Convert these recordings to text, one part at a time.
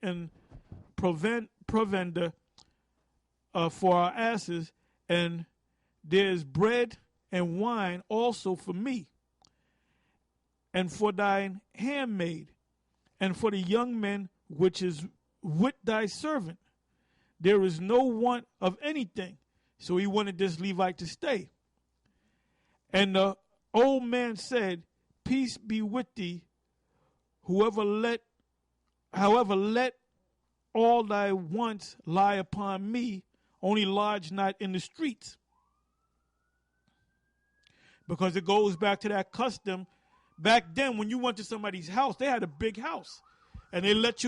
and provender for our asses, and there is bread and wine also for me, and for thine handmaid, and for the young men which is with thy servant. There is no want of anything. So he wanted this Levite to stay. And the old man said, Peace be with thee, however let all thy wants lie upon me, only lodge not in the streets. Because it goes back to that custom. Back then, when you went to somebody's house, they had a big house. And they let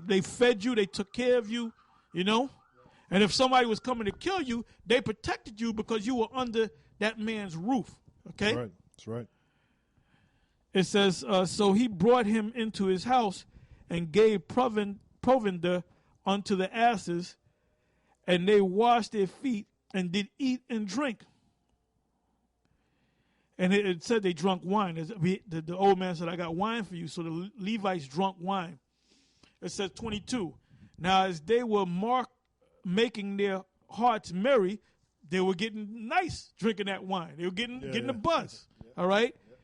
they fed you, they took care of you, you know. And if somebody was coming to kill you, they protected you because you were under that man's roof. Okay? Right. That's right. It says, so he brought him into his house and gave provender unto the asses, and they washed their feet and did eat and drink. And it said they drunk wine. The old man said, I got wine for you. So the Levites drunk wine. It says 22. Now as they were making their hearts merry, they were getting nice drinking that wine. They were getting a buzz. Yeah. All right? Yeah.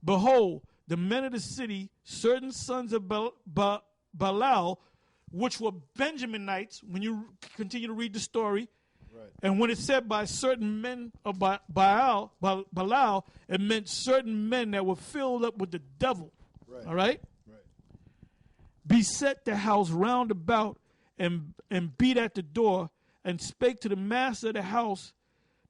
Behold, the men of the city, certain sons of Belial, which were Benjaminites, when you continue to read the story, right. And when it said by certain men of Belial, it meant certain men that were filled up with the devil. Right. All right? Right. Beset the house round about and beat at the door, and spake to the master of the house,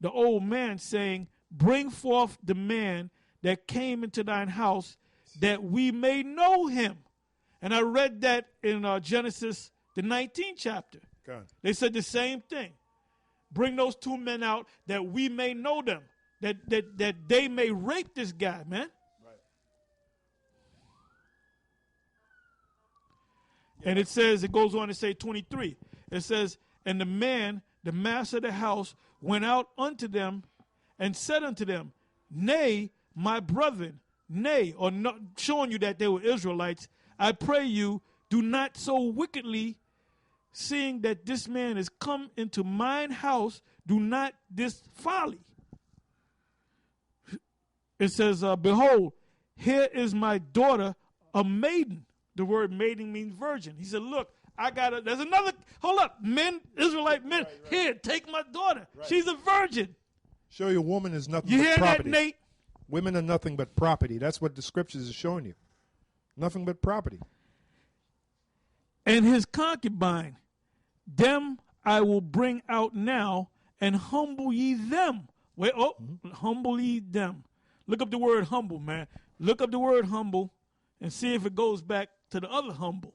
the old man, saying, Bring forth the man that came into thine house, that we may know him. And I read that in Genesis, the 19th chapter. God. They said the same thing. Bring those two men out that we may know them, that they may rape this guy, man. Right. Yeah. And it says, it goes on to say 23. It says, and the man, the master of the house, went out unto them and said unto them, Nay, my brethren, nay, or not, showing you that they were Israelites, I pray you, do not so wickedly, seeing that this man is come into mine house, do not this folly. It says, behold, here is my daughter, a maiden. The word maiden means virgin. He said, look, there's another, hold up, men, Israelite men, right. Here, take my daughter. Right. She's a virgin. Show you a woman is nothing you but hear property. That, Nate? Women are nothing but property. That's what the scriptures are showing you. Nothing but property. And his concubine, them I will bring out now, and humble ye them. Wait, humble ye them. Look up the word humble, man. Look up the word humble and see if it goes back to the other humble.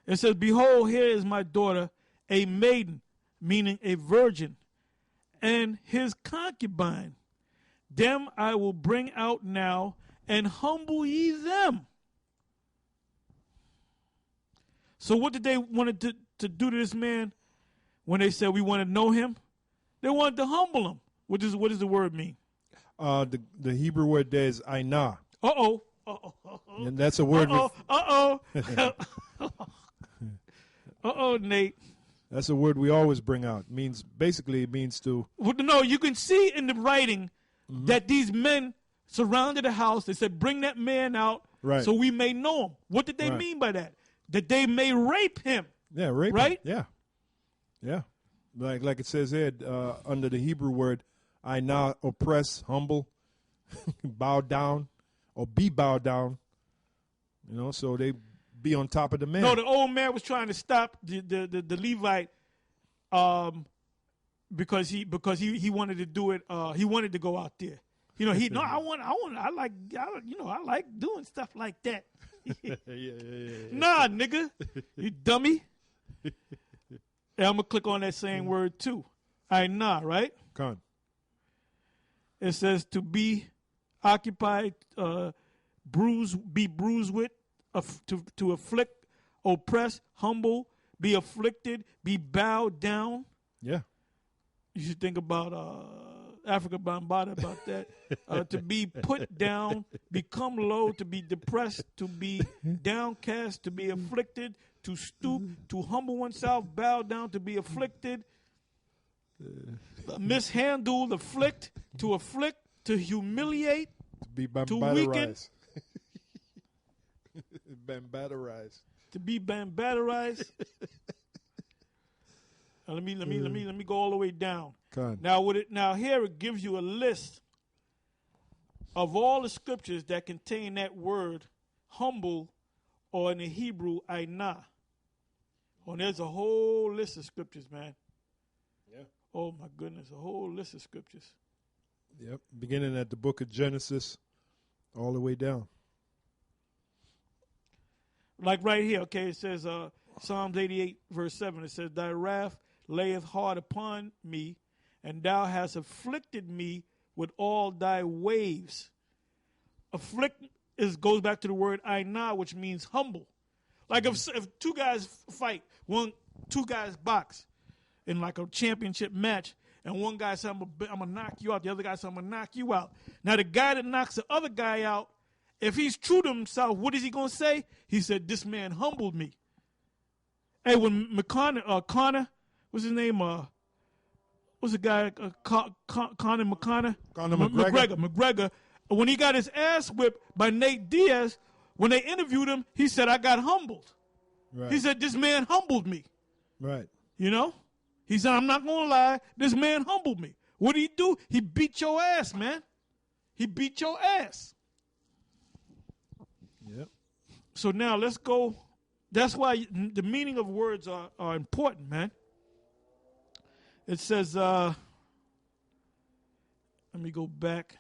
It says, behold, here is my daughter, a maiden, meaning a virgin, and his concubine. Them I will bring out now, and humble ye them. So what did they want to do to this man when they said we want to know him? They wanted to humble him. What does the word mean? The Hebrew word there is ainah. Uh-oh. And that's a word. Nate. That's a word we always bring out. Basically it means to. Well, no, you can see in the writing that these men surrounded the house. They said, bring that man out so we may know him. What did they mean by that? That they may rape him. Yeah, rape right? him. Yeah. Like it says here, under the Hebrew word, I now oppress, humble, bow down, or be bowed down. You know, so they be on top of the man. No, the old man was trying to stop the Levite because he wanted to do it. He wanted to go out there. You know, I like doing stuff like that. Yeah. Nah, nigga, you dummy. Yeah, I'm gonna click on that same word too. Nah, right? Come on. It says to be occupied, be bruised with, to afflict, oppress, humble, be afflicted, be bowed down. Yeah. You should think about Africa Bambaataa about that. To be put down, become low, to be depressed, to be downcast, to be afflicted, to stoop, to humble oneself, bow down, to be afflicted, mishandle, afflict, to humiliate, To be to weaken, bambaderized. Bambaderized. to be bambaderized. Now, let me go all the way down. Con. Now here it gives you a list of all the scriptures that contain that word humble, or in the Hebrew ainah. Oh, there's a whole list of scriptures, man. Yeah. Oh my goodness, a whole list of scriptures. Yep. Beginning at the book of Genesis, all the way down. Like right here, okay, it says Psalms 88 verse 7, it says, Thy wrath layeth hard upon me, and thou hast afflicted me with all thy waves. Afflict goes back to the word ainah, which means humble. Like if two guys fight, two guys box in like a championship match, and one guy says, I'm going to knock you out, the other guy says, I'm going to knock you out. Now the guy that knocks the other guy out, if he's true to himself, what is he going to say? He said, this man humbled me. Hey, when Connor, what's his name? What's the guy? Conor McGregor. McGregor. When he got his ass whipped by Nate Diaz, when they interviewed him, he said, I got humbled. Right. He said, this man humbled me. Right. You know? He said, I'm not going to lie, this man humbled me. What did he do? He beat your ass, man. He beat your ass. Yep. So now let's go. That's why the meaning of words are important, man. It says, let me go back.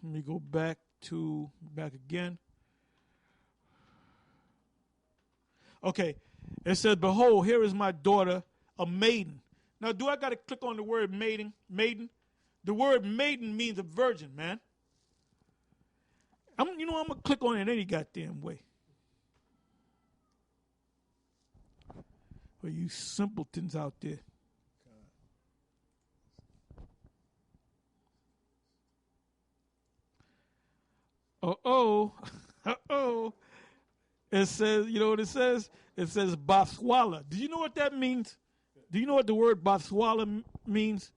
Let me go back again. Okay. It says, behold, here is my daughter, a maiden. Now, do I got to click on the word maiden? Maiden? The word maiden means a virgin, man. I'm going to click on it any goddamn way. For you simpletons out there. Uh-oh. It says, you know what it says? It says Botswala. Do you know what that means? Do you know what the word Botswala means?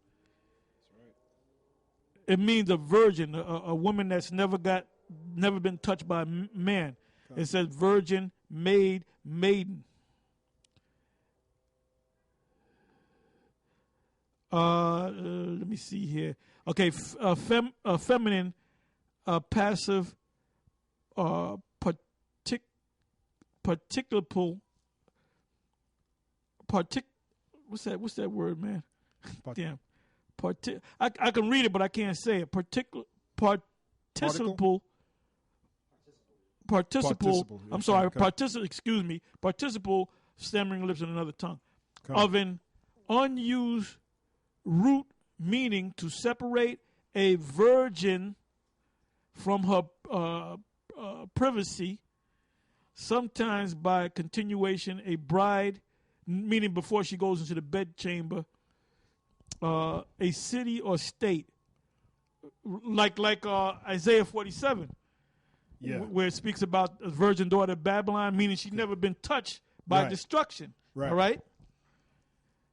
It means a virgin, a woman that's never been touched by a man. It says virgin, maid, maiden. Let me see here. Okay, feminine, passive, particular. What's that word, man? Damn. I can read it, but I can't say it. Participle. I'm sorry. Excuse me. Participle, stammering lips and another tongue. Of an unused root, meaning to separate a virgin from her privacy, sometimes by continuation, a bride, meaning before she goes into the bedchamber, a city or state, like Isaiah 47, where it speaks about a virgin daughter of Babylon, meaning she's never been touched by destruction. Right. All right?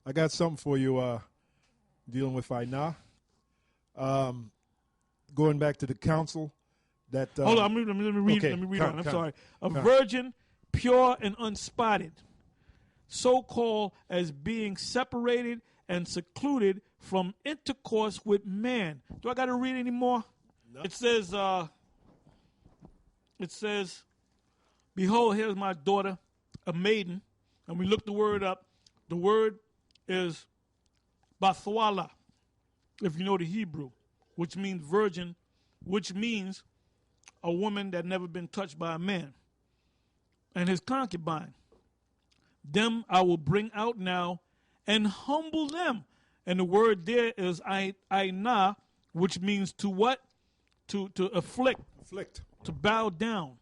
I got something for you dealing with Ainah. Going back to the council. Hold on, let me read. Okay. Let me read on. I'm sorry. A virgin, pure and unspotted, so called as being separated and secluded from intercourse with man. Do I got to read any more? No. It says, behold, here's my daughter, a maiden. And we look the word up. The word is Bathwala, if you know the Hebrew, which means virgin, which means a woman that never been touched by a man. And his concubine. Them I will bring out now and humble them. And the word there is ainah, which means to what? To afflict. Afflict. To bow down.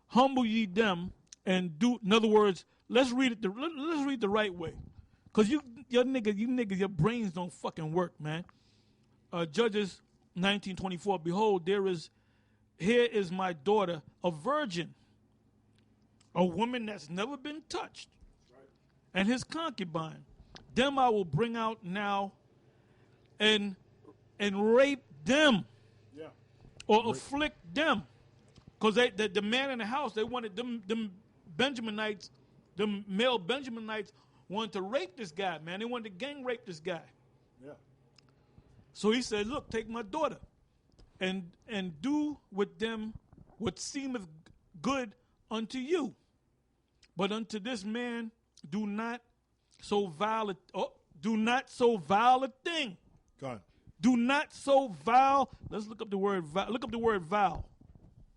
Humble ye them and do. In other words, let's read it. Let's read the right way, cause you niggas, your brains don't fucking work, man. Judges 19:24. Behold, here is my daughter, a virgin, a woman that's never been touched, and his concubine. Them I will bring out now, and rape them, or afflict them, because the man in the house, they wanted them Benjaminites, them male Benjaminites wanted to rape this guy, man. They wanted to gang rape this guy. Yeah. So he said, look, take my daughter and do with them what seemeth good unto you. But unto this man do not so vile a thing. God. Do not so vile. Let's look up the word vile. Look up the word vile.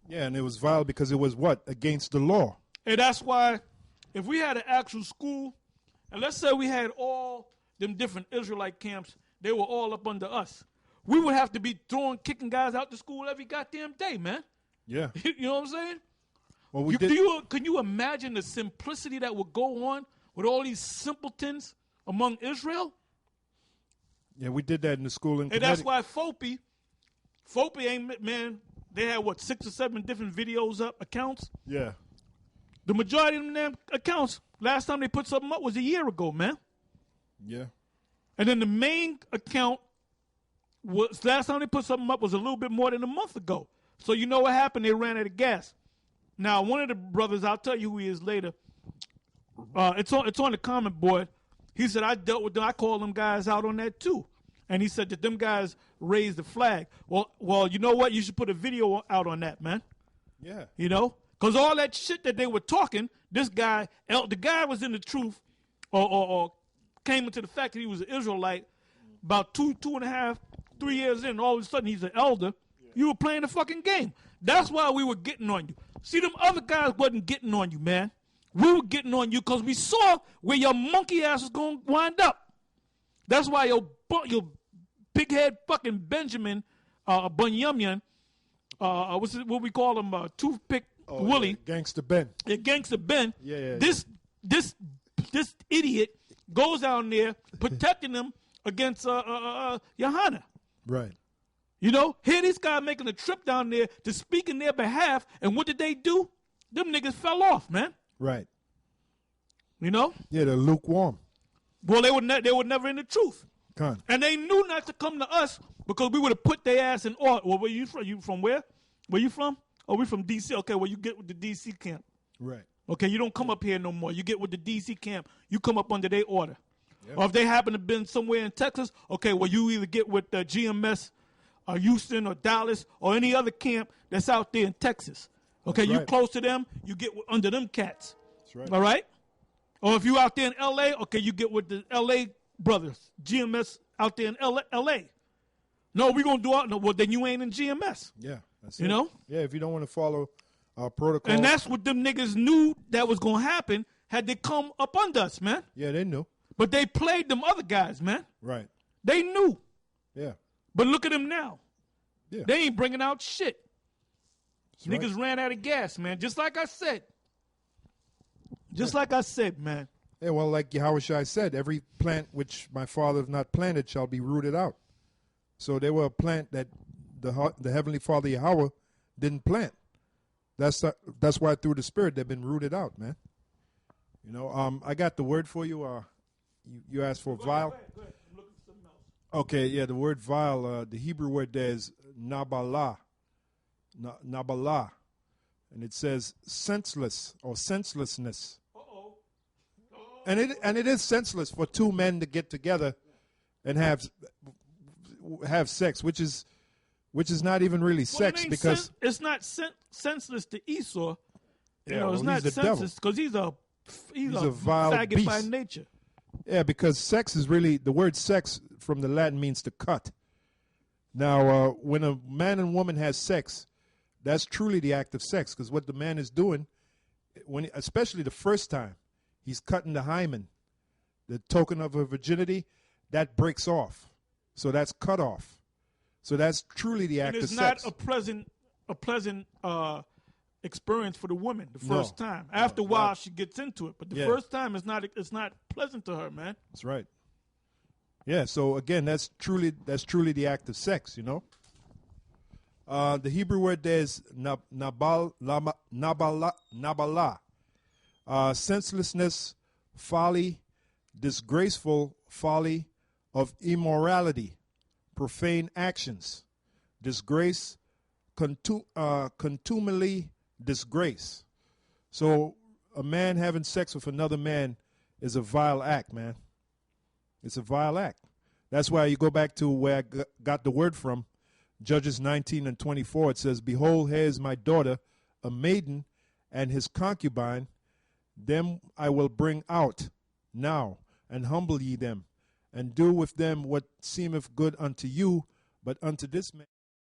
Yeah, and it was vile because it was what? Against the law. And that's why if we had an actual school, and let's say we had all them different Israelite camps, they were all up under us. We would have to be kicking guys out the school every goddamn day, man. Yeah. You know what I'm saying? Well, Can you imagine the simplicity that would go on with all these simpletons among Israel? Yeah, we did that in the school in And that's why Fopi ain't, man, they had, 6 or 7 different videos up, accounts? Yeah. The majority of them damn accounts, last time they put something up was a year ago, man. Yeah. And then the main account, last time they put something up was a little bit more than a month ago. So you know what happened? They ran out of gas. Now, one of the brothers, I'll tell you who he is later, it's on the comment board. He said, I dealt with them. I called them guys out on that too. And he said that them guys raised the flag. Well, you know what? You should put a video out on that, man. Yeah. You know? Because all that shit that they were talking, the guy was in the truth or came into the fact that he was an Israelite about 2.5, 3 years in. All of a sudden, he's an elder. Yeah. You were playing the fucking game. That's why we were getting on you. See, them other guys wasn't getting on you, man. We were getting on you because we saw where your monkey ass was going to wind up. That's why your big head fucking Benjamin Bunyamin, what we call him, Toothpick Willie. Yeah, Gangsta Ben. Yeah, Gangsta Ben. Yeah. This idiot goes down there protecting them against Johanna. Right. You know, here these guys making a trip down there to speak in their behalf, and what did they do? Them niggas fell off, man. Right. You know? Yeah, they're lukewarm. Well, they were never in the truth. Con. And they knew not to come to us because we would have put their ass in order. Well, where you from? You from where? Where you from? Oh, we from D.C. Okay, well, you get with the D.C. camp. Right. Okay, you don't come up here no more. You get with the D.C. camp. You come up under their order. Yeah. Or if they happen to have been somewhere in Texas, okay, well, you either get with GMS or Houston or Dallas or any other camp that's out there in Texas. Okay, That's you right. close to them, you get under them cats. That's right. All right? Or if you out there in L.A., okay, you get with the L.A. brothers, GMS out there in L.A. No, we're going to do all, no, well, then you ain't in GMS. Yeah. That's You it. know? Yeah, if you don't want to follow our protocol. And that's what them niggas knew that was going to happen had they come up under us, man. Yeah, they knew. But they played them other guys, man. Right. They knew. Yeah. But look at them now. Yeah. They ain't bringing out shit. That's Niggas right. ran out of gas, man. Just like I said. Like I said, man. Yeah, well, like Yahushua said, every plant which my father have not planted shall be rooted out. So they were a plant that the Heavenly Father Yahweh didn't plant. That's why through the Spirit they've been rooted out, man. You know, I got the word for you. You asked for vile. Go ahead. I'm looking for something else. Okay, yeah, the word vile, the Hebrew word there is nabalah. Nabalah. And it says senseless or senselessness. And it is senseless for two men to get together and have sex, which is not even really sex because it's not senseless to Esau. Yeah, It's well, not he's the devil. senseless because he's a vile faggot by beast. nature. Yeah, because sex is really, the word sex from the Latin means to cut. Now, when a man and woman has sex, that's truly the act of sex, because what the man is doing, especially the first time, he's cutting the hymen, the token of her virginity, that breaks off. So that's cut off. So that's truly the act And of it's not sex. a pleasant experience for the woman the No. first time. After a while, Not- she gets into it, but the Yeah. first time it's not pleasant to her, man. That's right. Yeah. So again, that's truly the act of sex. You know. The Hebrew word there is nabala, senselessness, folly, disgraceful folly of immorality, profane actions, disgrace, contumely disgrace. So a man having sex with another man is a vile act, man. It's a vile act. That's why you go back to where I got the word from, Judges 19 and 24. It says, "Behold, here is my daughter, a maiden, and his concubine. Them I will bring out now, and humble ye them, and do with them what seemeth good unto you, but unto this man."